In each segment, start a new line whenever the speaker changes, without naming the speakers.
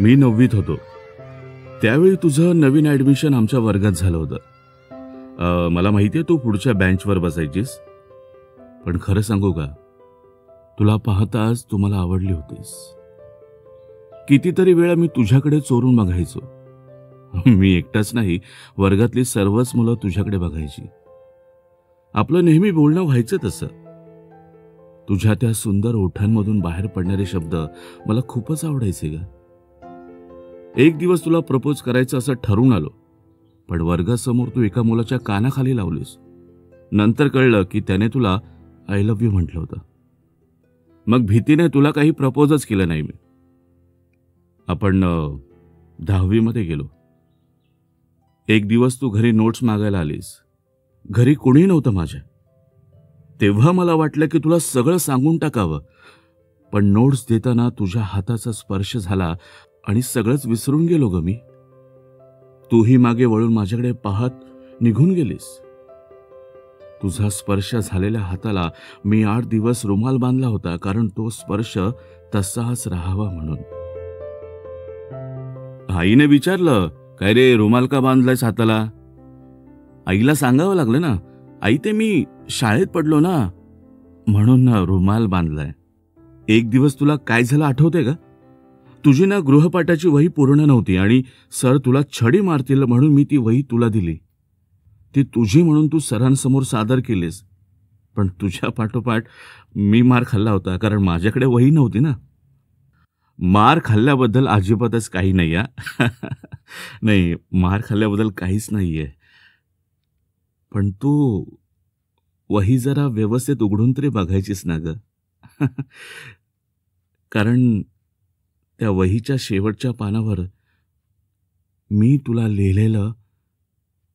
मी 9वीत होतो. त्यावेळी तुझं नवीन ऍडमिशन आमच्या वर्गात झालं होतं. मला माहितीये तू पुढच्या बेंचवर बसायचीस. पण खरं सांगू का, तुला पाहताच तू मला आवडली होतीस. कितीतरी वेळा मी तुझ्याकडे चोरून बघायचो. मी एकटाच नाही, वर्गातली सर्वच मुलं तुझ्याकडे बघायची. आपलं नेहमी बोलणं व्हायचं तसं. तुझ्या त्या सुंदर ओठांमधून बाहेर पडणारे शब्द मला खूपच आवडायचे ग. एक दिवस तुला प्रपोज करायचं असं ठरवून आलो, पण वर्गासमोर तू एका मुलाच्या कानाखाली लावलीस. नंतर कळलं की त्याने तुला आय लव्ह यू म्हटलं होतं. मग भीतीने तुला काही प्रपोजच केलं नाही मी. आपण 10वी गेलो. एक दिवस तू घरी नोट्स मागायला आलीस. घरी कोणी नव्हतं माझ्या. तेव्हा मला वाटलं की तुला सगळं सांगून टाकावं, पण नोट्स देताना तुझ्या हाताचा स्पर्श झाला आणि सगळंच विसरून गेलो ग मी. तूही मागे वळून माझ्याकडे पाहत निघून गेलीस. तुझा स्पर्श झालेल्या हाताला मी 8 दिवस रुमाल बांधला होता, कारण तो स्पर्श तसाच राहावा म्हणून. आईने विचारलं, काय रे रुमाल का बांधलायस हाताला? आईला सांगावं लागलं ना, आई ते मी शाळेत पडलो ना म्हणून रुमाल बांधलाय. एक दिवस तुला काय झालं आठवते का? तुझी ना गृहपाठाची वही पूर्ण नव्हती आणि सर तुला छडी मारतील म्हणून मी ती वही तुला दिली. ती तुझी म्हणून तू सरांसमोर सादर केलीस, पण तुझ्या पाठोपाठ मी मार खाल्ला होता, कारण माझ्याकडे वही नव्हती ना. मार खाल्ल्याबद्दल अजिबातच काही नाही हा. नाही, मार खाल्ल्याबद्दल काहीच नाहीये. पण तू वही जरा व्यवस्थित उघडून तरी बघायचीस ना ग. कारण त्या वहीच्या शेवटच्या पानावर मी तुला लिहिलेलं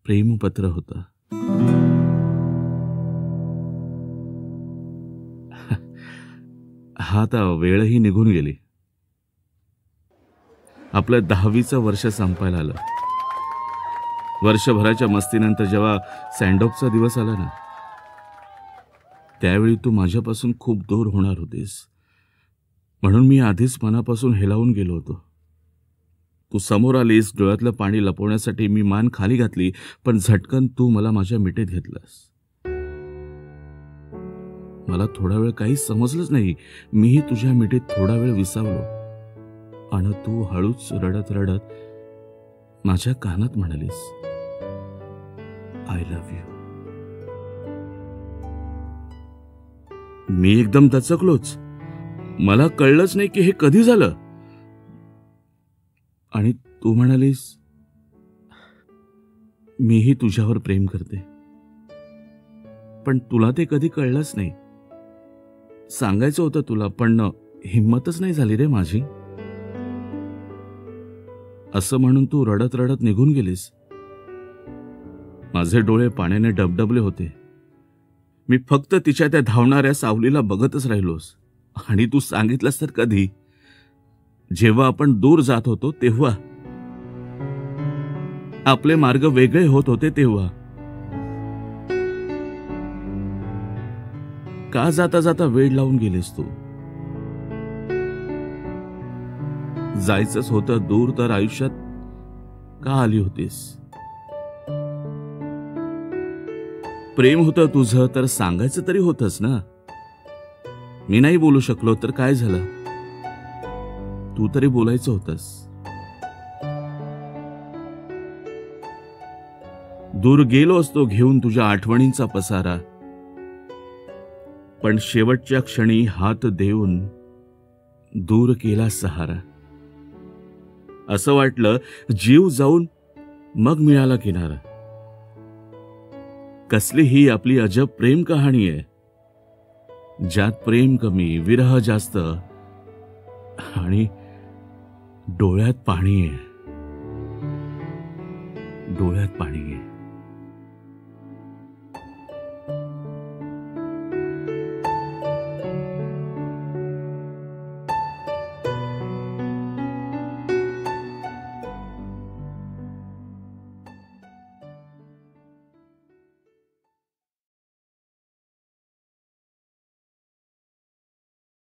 प्रेमपत्र होतं. हा आता वेळही निघून गेली. आपलं 10वीचं वर्ष संपायला आलं. वर्षभराच्या मस्तीनंतर जेव्हा सँडऑफचा दिवस आला ना, त्यावेळी तू माझ्यापासून खूप दूर होणार होतीस, म्हणून मी आधीच मनापासून हेलावून गेलो होतो. तू समोर आलीस, डोळ्यातलं पाणी लपवण्यासाठी मी मान खाली घातली, पण झटकन तू मला माझ्या मिठीत घेतलास. मला थोडा वेळ काहीच समजलंच नाही. मीही तुझ्या मिठीत थोडा वेळ विसावलो आणि तू हळूच रडत रडत माझ्या कानात म्हणालीस, आय लव्ह यू. मी एकदम दचकलोच. मला कळलंच नाही की हे कधी झालं. आणि तू म्हणालीस, मीही तुझ्यावर प्रेम करते. पण तुला ते कधी कळलंच नाही. सांगायचं होतं तुला, पण हिम्मतच नाही झाली रे माझी. असं म्हणून तू रडत रडत निघून गेलीस. माझे डोळे पाण्याने डबडबले होते. मी फक्त तिच्या त्या धावणाऱ्या सावलीला बघतच राहिलोस. आणि तू सांगितलंस तर कधी? जेव्हा आपण दूर जात होतो तेव्हा. आपले मार्ग वेगळे होत होते तेव्हा. का जाता जाता वेळ लावून गेलीस तू? जायचंच होतं दूर तर आयुष्यात का आली होतीस? प्रेम होतं तुझं तर सांगायचं तरी होतंस ना. मी नाही बोलू शकलो तर काय झालं? तू तरी बोलायचं होतंस. दूर गेलो असतो घेऊन तुझ्या आठवणींचा पसारा, पण शेवटच्या क्षणी हात देऊन दूर केला सहारा. असं वाटलं जीव जाऊन मग मिळाला किनारा. कसली ही आपली अजब प्रेम कहाणी आहे, ज्यात प्रेम कमी, विरह जास्त आणि डोळ्यात पाणी आहे. डोळ्यात पाणी आहे.